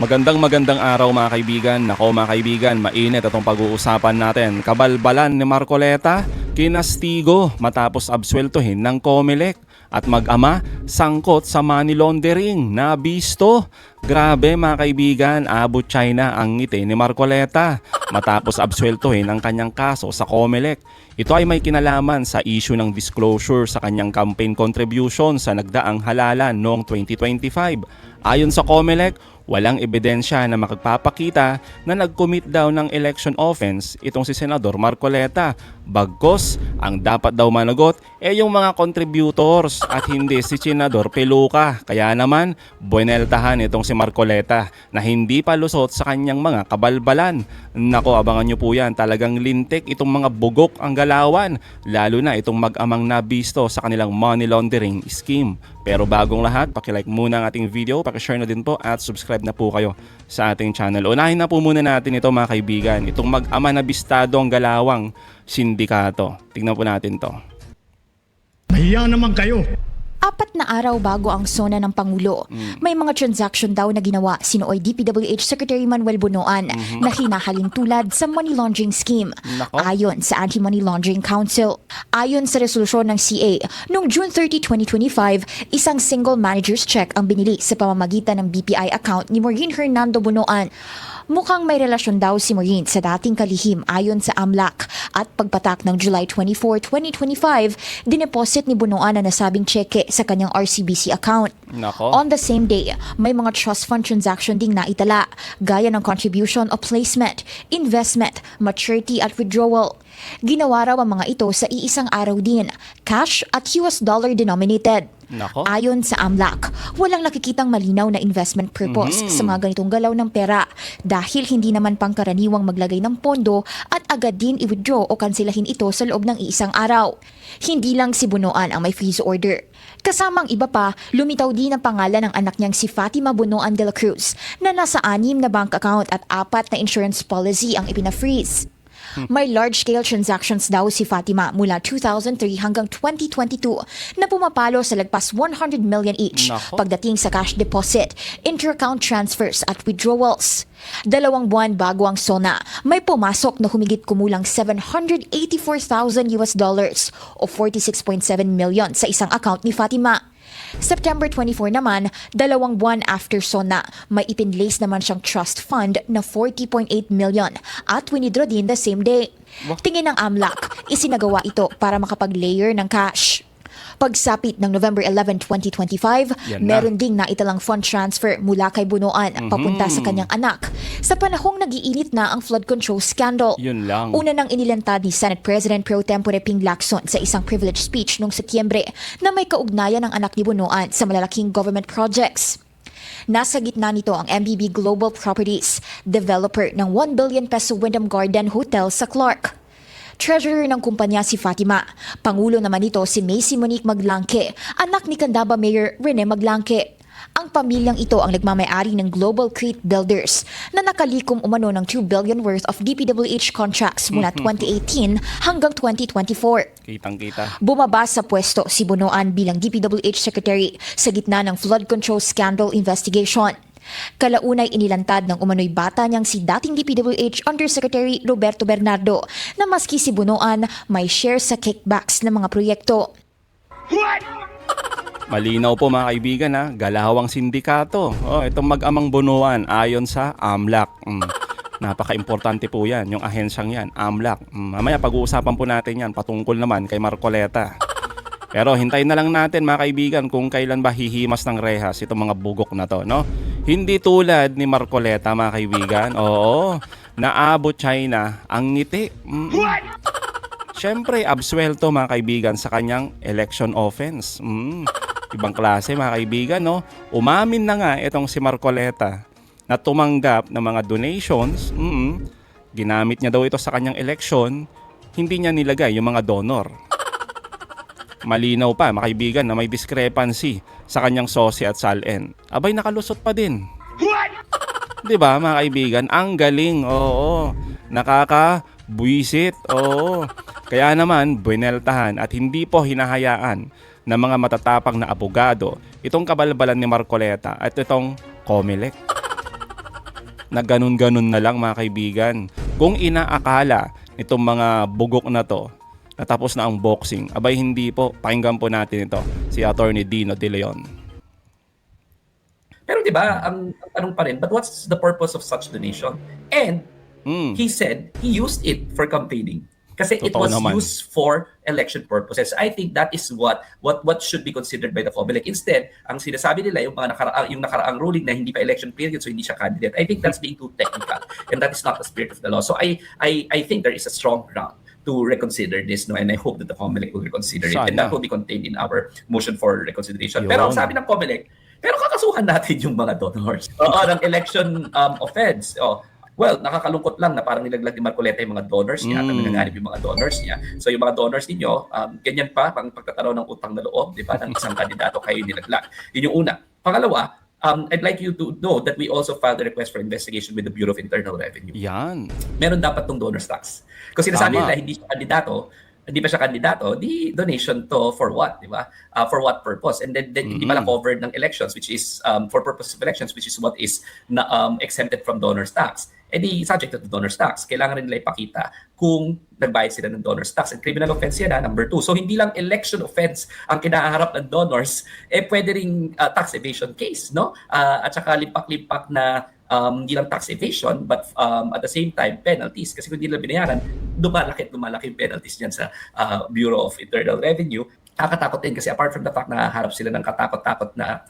Magandang araw mga kaibigan. Nako mga kaibigan, mainit itong pag-uusapan natin. Kabalbalan ni Marcoleta, kinastigo matapos absueltuhin ng COMELEC. At mag-ama, sangkot sa money laundering, nabisto. Grabe mga kaibigan, abot China ang ngiti ni Marcoleta matapos absueltuhin ang kanyang kaso sa COMELEC. Ito ay may kinalaman sa issue ng disclosure sa kanyang campaign contribution sa nagdaang halalan noong 2025. Ayon sa COMELEC, walang ebidensya na makapapakita na nag-commit daw ng election offense itong si Senador Marcoleta. Bagkos, ang dapat daw managot ay yung mga contributors at hindi si Senador Peluca. Kaya naman, bueneltahan itong si Marcoleta na hindi pa lusot sa kanyang mga kabalbalan. Nako, abangan nyo po yan. Talagang lintik itong mga bugok ang galawan. Lalo na itong mag-amang nabisto sa kanilang money laundering scheme. Pero bagong lahat, pakilike muna ang ating video, pakishare na din po at subscribe na po kayo sa ating channel. Unahin na po muna natin ito mga kaibigan, itong mag-ama na bistado ang galawang sindikato. Tingnan po natin to. Mahiya naman kayo. 4 na araw bago ang SONA ng Pangulo, may mga transaction daw na ginawa sinoy DPWH Secretary Manuel Bunoan na hinahalin tulad sa money laundering scheme. Nako. Ayon sa Anti-Money Laundering Council. Ayon sa resolusyon ng CA, noong June 30, 2025, isang single manager's check ang binili sa pamamagitan ng BPI account ni Maureen Hernando Bunoan. Mukhang may relasyon daw si Maureen sa dating kalihim ayon sa AMLAC at pagpatak ng July 24, 2025, dineposit ni Bunoan na nasabing cheque sa kanyang RCBC account. Nako. On the same day, may mga trust fund transaction ding naitala, gaya ng contribution o placement, investment, maturity at withdrawal. Ginawa raw ang mga ito sa iisang araw din, cash at US dollar denominated. Nako. Ayon sa AMLAC, walang nakikitang malinaw na investment purpose sa mga ganitong galaw ng pera dahil hindi naman pangkaraniwang maglagay ng pondo at agad din i-withdraw o kansilahin ito sa loob ng iisang araw. Hindi lang si Bunoan ang may freeze order. Kasamang iba pa, lumitaw din ang pangalan ng anak niyang si Fatima Bunoan de la Cruz na nasa 6 na bank account at 4 na insurance policy ang ipina-freeze. May large-scale transactions daw si Fatima mula 2003 hanggang 2022 na pumapalo sa lagpas 100 million each. Nako. Pagdating sa cash deposit, inter-account transfers at withdrawals. 2 buwan bago ang SONA, may pumasok na humigit kumulang $784,000 o 46.7 million sa isang account ni Fatima. September 24 naman, 2 buwan after SONA, may ipinlace naman siyang trust fund na 40.8 million at winidraw din the same day. Tingin ng AMLAC, isinagawa ito para makapag-layer ng cash. Pagsapit ng November 11, 2025, Yan na. meron ding naitalang fund transfer mula kay Bunoan papunta sa kanyang anak sa panahong nag-iinit na ang flood control scandal. Yun lang. Una nang inilantad ni Senate President Pro Tempore Ping Lacson sa isang privilege speech noong Setyembre na may kaugnayan ng anak ni Bunoan sa malalaking government projects. Nasa gitna nito ang MBB Global Properties, developer ng 1 billion peso Wyndham Garden Hotel sa Clark. Treasurer ng kumpanya si Fatima. Pangulo naman ito si Macy Monique Maglangke, anak ni Candaba Mayor Rene Maglangke. Ang pamilyang ito ang nagmamay-ari ng Global Crete Builders na nakalikom umano ng 2 billion worth of DPWH contracts mula 2018 hanggang 2024. Kitang-kita. Bumaba sa pwesto si Bunoan bilang DPWH Secretary sa gitna ng flood control scandal investigation. Kalaunay inilantad ng umano'y bata niyang si dating DPWH Undersecretary Roberto Bernardo na maski si Bunoan may share sa kickbacks ng mga proyekto. Malinaw po mga kaibigan ha, galawang sindikato. Itong mag-amang Bunoan ayon sa AMLAC. Napaka-importante po yan, yung ahensyang yan, AMLAC. Mamaya pag-uusapan po natin yan patungkol naman kay Marcoleta. Pero hintayin na lang natin mga kaibigan kung kailan ba hihimas ng rehas itong mga bugok na to, no? Hindi tulad ni Marcoleta mga kaibigan. Oo, naabot China ang ngiti. Siyempre, absuelto mga kaibigan sa kanyang election offense. Ibang klase mga kaibigan, no? Umamin na nga itong si Marcoleta na tumanggap ng mga donations. Ginamit niya daw ito sa kanyang election. Hindi niya nilagay yung mga donor. Malinaw pa, mga kaibigan, na may discrepancy sa kanyang sosi at SALN. Abay, nakalusot pa din. Diba, mga kaibigan? Ang galing, oo. Nakakabuisit, oo. Kaya naman, bueneltahan at hindi po hinahayaan ng mga matatapang na abogado itong kabalbalan ni Marcoleta at itong COMELEC. na ganun-ganun na lang mga kaibigan. Kung inaakala itong mga bugok na to na tapos na ang boxing, abay hindi po. Pakinggan po natin ito, si Attorney Dino De Leon. Pero 'di ba, ang tanong pa rin, but what's the purpose of such donation? And he said he used it for campaigning kasi it Totoo was naman. used for election purposes. I think that is what should be considered by the COMELEC. Instead, ang sinasabi nila yung mga nakaraang ruling na hindi pa election period so hindi siya candidate. I think that's being too technical and that is not the spirit of the law. So I think there is a strong ground to reconsider this, no, and I hope that the COMELEC will reconsider it, and Sana. that will be contained in our motion for reconsideration. Pero ang Yun. sabi ng COMELEC, pero kakasuhan natin yung mga donors. Oo, ng election offense. Well, nakakalungkot lang na parang nilaglag ni Marcoleta yung mga donors niya, nanganganib yung mga donors niya. So yung mga donors ninyo, ganyan pa, pang pagtataraw ng utang na loob, di ba, ng isang kandidato kayo nilaglag. Yun yung una. Pangalawa, I'd like you to know that we also filed a request for investigation with the Bureau of Internal Revenue. Yan. Meron dapat tong donors tax. Kung sinasabi Tama. nila hindi pa siya kandidato, di donation to for what, di ba? For what purpose? And then hindi pala covered ng elections, which is for purposes of elections, which is what is exempted from donors tax. Eh di subject to the donors tax. Kailangan rin nila ipakita kung nagbayad sila ng donors tax. And criminal offense yan, number 2. So hindi lang election offense ang kinaharap ng donors, pwede ring tax evasion case, no? At saka limpak-limpak na hindi lang tax evasion but at the same time penalties kasi kung hindi nila binayaran lumalaki yung penalties niyan sa Bureau of Internal Revenue. Nakakatakot din kasi apart from the fact na harap sila ng katakot-takot na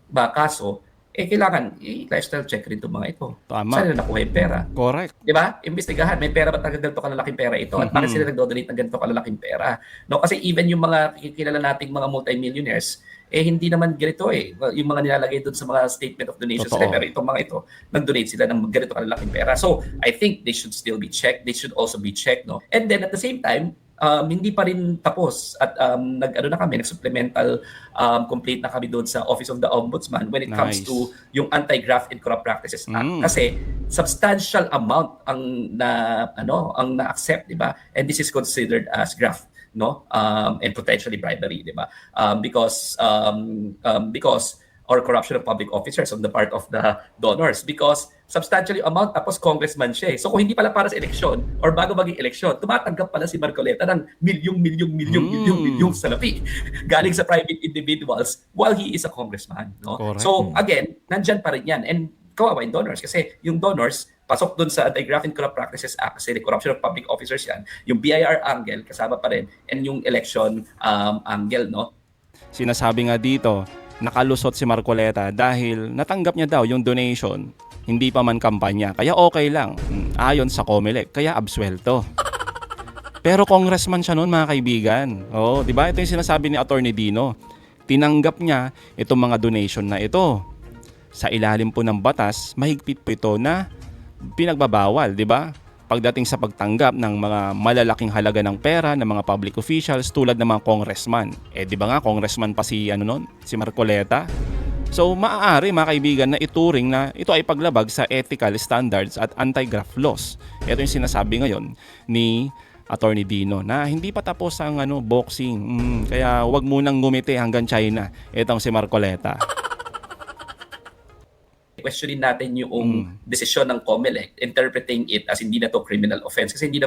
mga kaso, kailangan lifestyle check rin itong mga ito. Tama. Saan nila nakuha yung pera? Correct. Di ba? Imbestigahan, may pera ba talaga ganito kalalaking pera ito? At bakit sila nagdo-donate ng ganito kalalaking pera? No, kasi even yung mga kilala nating mga multimillionaires, hindi naman ganito yung mga nilalagay doon sa mga statement of donations Totoo. pero itong mga ito, nag-donate sila ng ganito kalalaking pera. So, I think they should still be checked. They should also be checked, no? And then at the same time, hindi pa rin tapos at nag-supplemental complete na kami doon sa Office of the Ombudsman when it comes Nice. to yung Anti-Graft and Corrupt Practices Act. Kasi substantial amount ang na-accept, di ba? And this is considered as graft, no? And potentially bribery, di ba? Because or corruption of public officers on the part of the donors because substantially amount tapos congressman siya. So kung hindi pala para sa eleksyon or bago maging eleksyon, tumatanggap pala si Marcoleta ng milyong salapi galing sa private individuals while he is a congressman, no? Correct. So again, nandyan pa rin yan. And kawawa yung donors kasi yung donors pasok dun sa Anti-Graft and Corrupt Practices Act kasi corruption of public officers yan. Yung BIR angle kasama pa rin and yung election angle, no? Sinasabi nga dito, nakalusot si Marcoleta dahil natanggap niya daw yung donation, hindi pa man kampanya. Kaya okay lang, ayon sa COMELEC, kaya absuelto. Pero congressman siya noon mga kaibigan. Oh, di ba? Ito yung sinasabi ni Attorney Dino. Tinanggap niya itong mga donation na ito. Sa ilalim po ng batas, mahigpit po ito na pinagbabawal, di ba? Pagdating sa pagtanggap ng mga malalaking halaga ng pera ng mga public officials tulad ng mga congressman. Di ba nga congressman pa si si Marcoleta? So maaari mga kaibigan na ituring na ito ay paglabag sa ethical standards at anti-graft laws. Ito yung sinasabi ngayon ni Attorney Dino na hindi pa tapos ang boxing. Kaya wag munang ngumiti hanggang China. Itong si Marcoleta. Questionin natin yung desisyon ng COMELEC, interpreting it as hindi na to criminal offense kasi hindi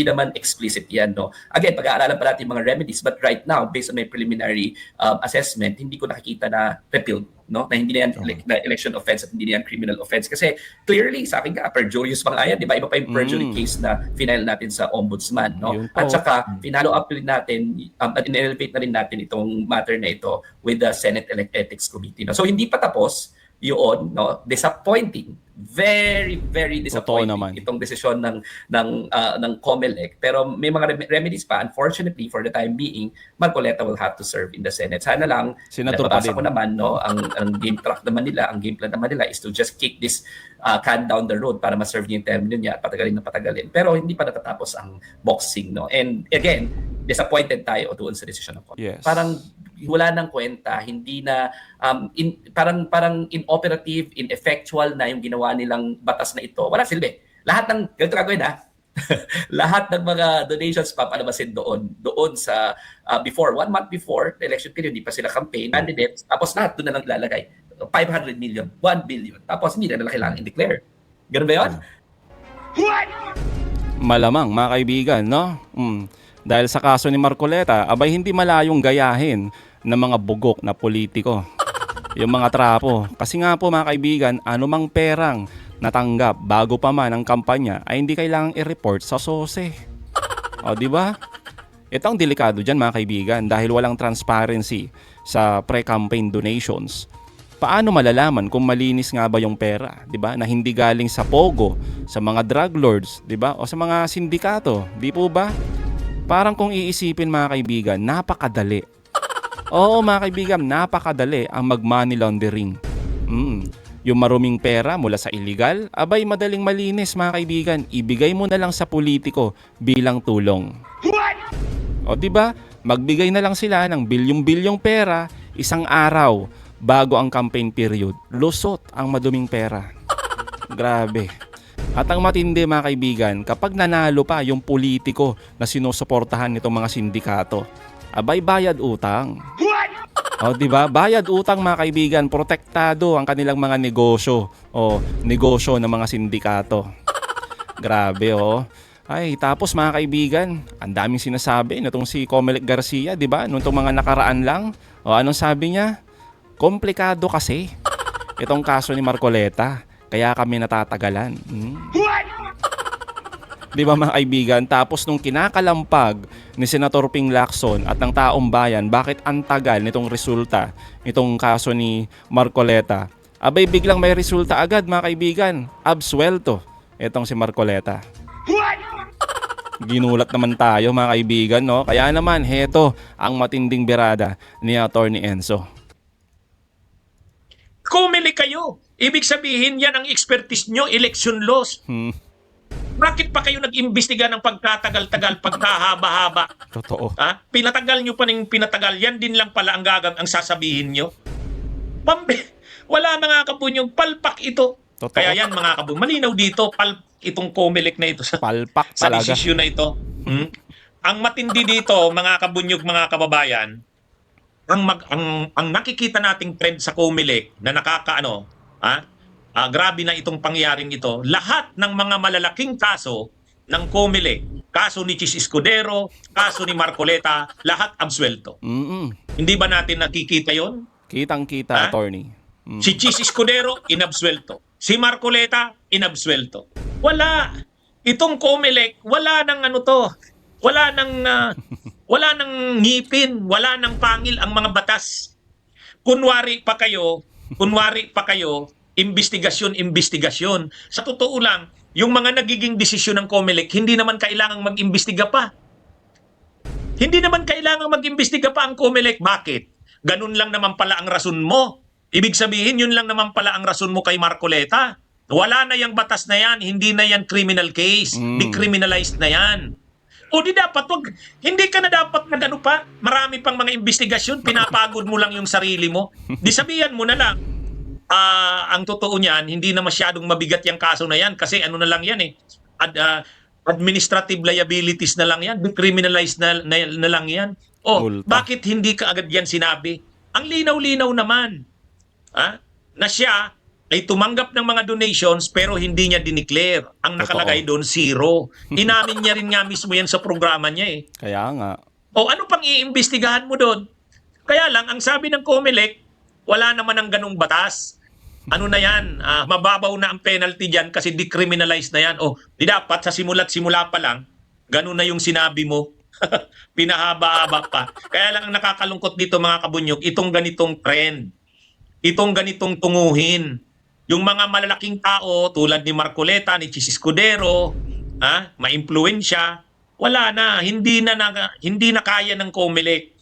naman explicit yan, no. Again, pag-aaralan pa natin mga remedies but right now based on my preliminary assessment, hindi ko nakikita na repealed, no, na hindi na yan na election offense at hindi na yan criminal offense kasi clearly sa akin perjurious pa nga yan, di ba? Iba pa yung perjury case na final natin sa ombudsman, no. Yun po. At saka finalo up rin natin at in-elevate na rin natin itong matter na ito with the Senate Ethics Committee, no. So hindi pa tapos yun, no, disappointing, very disappointing naman. itong desisyon ng COMELEC, pero may mga remedies pa. Unfortunately, for the time being, Marcoleta will have to serve in the Senate. Sana lang, Senator pa nababasa din. ko naman, no, ang game track naman nila, ang game plan naman nila is to just kick this can down the road para ma-serve niya yung termino niya at patagalin. Pero hindi pa natatapos ang boxing, no. And again, disappointed tayo doon sa desisyon ng COMELEC. Yes. Parang wala nang kwenta, hindi na parang inoperative, ineffectual na yung ginawa nilang batas na ito. Wala silbi. Lahat ng ganito gagawin lahat ng mga donations papalabasin doon sa before 1 month before the election period, hindi pa sila campaign candidates, tapos lahat doon na lang ilalagay 500 million, 1 billion, tapos hindi na nila kailangan i-declare. Ganun ba yun? Malamang mga kaibigan, no? Dahil sa kaso ni Marcoleta, abay hindi malayong gayahin ng mga bugok na politiko. Yung mga trapo. Kasi nga po mga kaibigan, anumang perang natanggap bago pa man ang kampanya ay hindi kailangang i-report sa SOSE. O, di ba? Ito ang delikado dyan mga kaibigan dahil walang transparency sa pre-campaign donations. Paano malalaman kung malinis nga ba yung pera, 'di ba? Na hindi galing sa pogo, sa mga drug lords, 'di ba? O sa mga sindikato, 'di po ba? Parang kung iisipin mga kaibigan, napakadali. Oo mga kaibigan, napakadali ang mag-money laundering. Yung maruming pera mula sa illegal, abay madaling malinis mga kaibigan. Ibigay mo na lang sa politiko bilang tulong. O 'di ba? Magbigay na lang sila ng bilyong-bilyong pera isang araw bago ang campaign period. Lusot ang maduming pera. Grabe. At ang matindi mga kaibigan, kapag nanalo pa yung politiko na sinusuportahan nitong mga sindikato, abay bayad utang. O di ba? Bayad utang mga kaibigan, protektado ang kanilang mga negosyo o negosyo ng mga sindikato. Grabe oh. Ay, tapos mga kaibigan, ang daming sinasabi nitong si Comelec Garcia, di ba? Nung mga nakaraan lang. O anong sabi niya? Komplikado kasi itong kaso ni Marcoleta, kaya kami natatagalan. Di ba mga kaibigan? Tapos nung kinakalampag ni Senator Ping Lacson at ng taong bayan, bakit ang tagal nitong resulta, itong kaso ni Marcoleta? Abay biglang may resulta agad mga kaibigan. Absuelto itong si Marcoleta. Ginulat naman tayo mga kaibigan, no? Kaya naman, heto ang matinding birada ni Attorney Enzo. Comelec kayo. Ibig sabihin yan ang expertise nyo, election laws. Bakit pa kayo nag-imbestiga ng pagkatagal-tagal, pagkahaba-haba? Totoo. Ha? Pinatagal nyo pa ng pinatagal. Yan din lang pala ang sasabihin nyo. Wala mga kabunyong palpak ito. Totoo. Kaya yan mga kabunyong, malinaw dito, itong Comelec na ito Palpak sa talaga. desisyon na ito. Ang matindi dito, mga kabunyog, mga kababayan, ang nakikita nating trend sa Comelec na grabe na itong pangyayaring ito, lahat ng mga malalaking kaso ng Comelec, kaso ni Chis Escudero, kaso ni Marcoleta, lahat absuelto. Hindi ba natin nakikita yon? Kitang-kita, Attorney. Si Chis Escudero, inabsuelto. Si Marcoleta, inabsuelto. Wala. Itong Comelec, wala nang wala nang ngipin, wala nang pangil ang mga batas. Kunwari pa kayo, investigasyon. Sa totoo lang, yung mga nagiging desisyon ng Comelec, hindi naman kailangang mag-imbestiga pa. Hindi naman kailangang mag-imbestiga pa ang Comelec. Bakit? Ganun lang naman pala ang rason mo. Ibig sabihin, yun lang naman pala ang rason mo kay Marcoleta. Wala na yung batas na yan, hindi na yan criminal case, decriminalized na yan. O di dapat, hindi ka na dapat pa, marami pang mga investigasyon, pinapagod mo lang yung sarili mo. Di sabihan mo na lang, ang totoo niyan, hindi na masyadong mabigat yung kaso na yan kasi ano na lang yan administrative liabilities na lang yan, decriminalized na lang yan. O, Multa. bakit hindi ka agad yan sinabi? Ang linaw-linaw naman, na siya ay tumanggap ng mga donations pero hindi niya dineclare. Ang nakalagay doon, 0. Inamin niya rin nga mismo yan sa programa niya eh. Kaya nga. O ano pang iimbestigahan mo doon? Kaya lang, ang sabi ng Comelec, wala naman ang ganung batas. Ano na yan? Mababaw na ang penalty dyan kasi decriminalized na yan. O, di dapat sa simula pa lang, ganun na yung sinabi mo. Pinahaba-haba pa. Kaya lang ang nakakalungkot dito mga kabunyog, itong ganitong trend. Itong ganitong tunguhin. Yung mga malalaking tao tulad ni Marcoleta, ni Chis Escudero, maimpluwensya, wala na, hindi na kaya ng Comelec.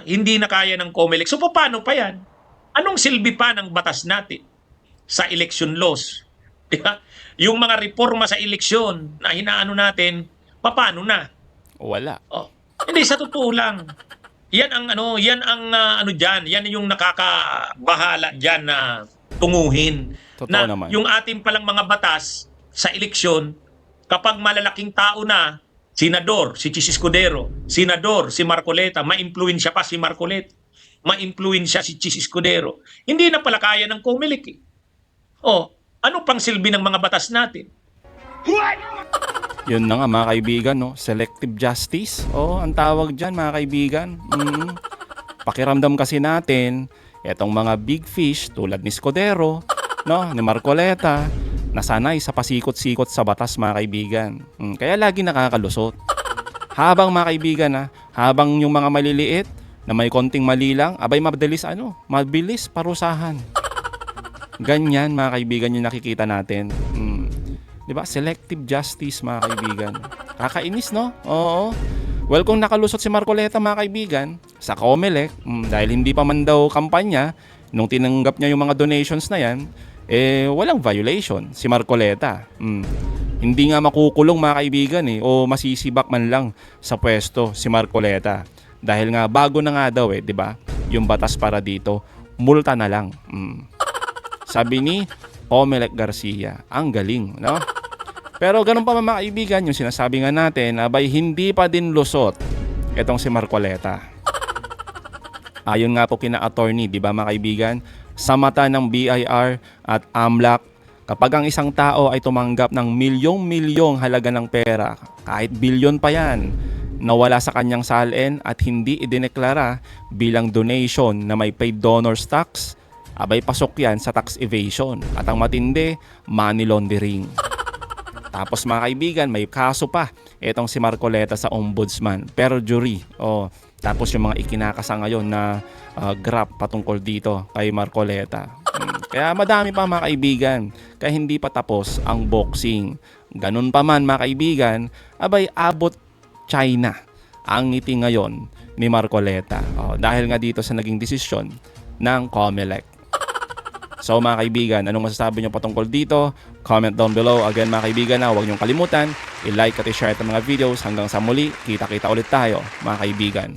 Hindi na kaya ng Comelec. So paano pa 'yan? Anong silbi pa ng batas natin sa election laws? Diba? Yung mga reforma sa eleksyon na hinaano natin, paano na? Wala. Hindi sa totoo lang. Yan ang diyan, yan yung nakakabahala diyan na tunguhin. Totoo Na naman. yung ating palang mga batas sa eleksyon, kapag malalaking tao na, senador, si Chis Escudero, senador, si Marcoleta, ma-influensya pa si Marcoleta, ma-influensya si Chis Escudero, hindi na pala kaya ng Comelec eh. ano pang silbi ng mga batas natin? Yun na nga mga kaibigan, no? Selective justice. Oh, ang tawag dyan mga kaibigan. Pakiramdam kasi natin, etong mga big fish tulad ni Scudero, no? Ni Marcoleta, nasanay sa pasikot-sikot sa batas mga kaibigan. Kaya lagi nakakalusot. Habang mga kaibigan, habang yung mga maliliit na may konting mali lang, abay mabilis parusahan. Ganyan mga kaibigan yung nakikita natin. Diba? Selective justice mga kaibigan. Kakainis, no? Oo. Well, kung nakalusot si Marcoleta mga kaibigan sa COMELEC, dahil hindi pa man daw kampanya, nung tinanggap niya yung mga donations na yan, walang violation si Marcoleta. Hindi nga makukulong mga kaibigan o masisibak man lang sa pwesto si Marcoleta. Dahil nga bago na nga daw di ba? Yung batas para dito, multa na lang. Sabi ni Comelec Garcia, ang galing, no? Pero ganun pa mga kaibigan, yung sinasabi nga natin, abay hindi pa din lusot itong si Marcoleta. Ayon nga po kina attorney, di ba mga kaibigan, sa mata ng BIR at AMLAC, kapag ang isang tao ay tumanggap ng milyong-milyong halaga ng pera, kahit bilyon pa yan, nawala sa kanyang salin at hindi idineklara bilang donation na may paid donors tax, abay pasok yan sa tax evasion. At ang matindi, money laundering. Tapos mga kaibigan, may kaso pa itong si Marcoleta sa ombudsman, perjury. Tapos yung mga ikinakasa ngayon na graph patungkol dito kay Marcoleta. Kaya madami pa mga kaibigan, kaya hindi pa tapos ang boxing. Ganun pa man mga kaibigan, abay abot China ang ngiti ngayon ni Marcoleta. Dahil nga dito sa naging desisyon ng COMELEC. So mga kaibigan, anong masasabi nyo patungkol dito? Comment down below. Again mga kaibigan, huwag niyong kalimutan, i-like at i-share itong mga videos. Hanggang sa muli, kita-kita ulit tayo mga kaibigan.